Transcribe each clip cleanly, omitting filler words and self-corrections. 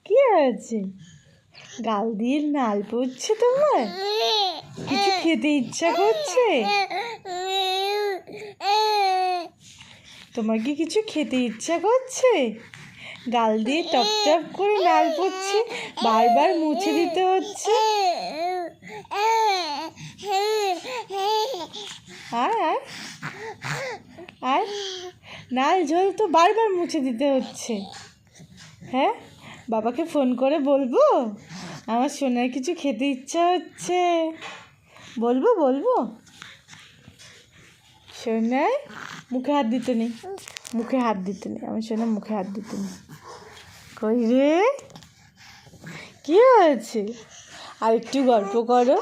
কি হয়েছে? গাল দিয়ে নাল পড়ছে তোমার? কিছু খেতে ইচ্ছা করছে? তোমার কি কিছু খেতে ইচ্ছা করছে? গাল দিয়ে টপ টপ করে নাল পড়ছে, বারবার মুছে দিতে হচ্ছে। আয় আয় আয়, নাল ঝোল তো বারবার মুছে দিতে হচ্ছে। হ্যাঁ, বাবাকে ফোন করে বলবো আমার সোনার কিছু খেতে ইচ্ছা হচ্ছে? বলবো বলবো? সোনার মুখে হাত দিতে নেই, মুখে হাত দিতে নেই, আমার সোনার মুখে হাত দিতে নেই। কই রে, কি হয়েছে? আর একটু গল্প করো।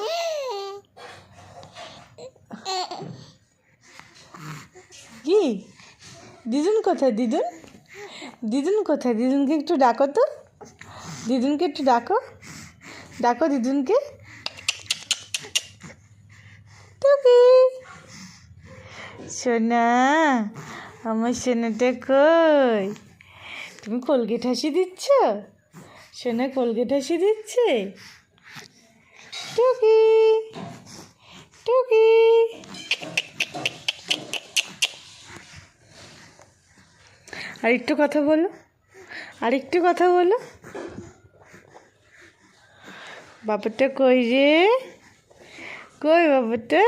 কি দিদুন কোথায়? দিদুন দিদুন কোথায়? দিদুনকে একটু ডাকো তো, দিদুনকে একটু ডাকো, ডাকো দিদুনকে। টুকি সোনা, আমার সোনাটা কই? তুমি কোলগেট হাসি দিচ্ছ? সোনা কোলগেট হাসি দিচ্ছে। টুকি টুকি, আর একটু কথা বলো, আর একটু কথা বলো। বাবাটা কই রে? কই বাবাটা?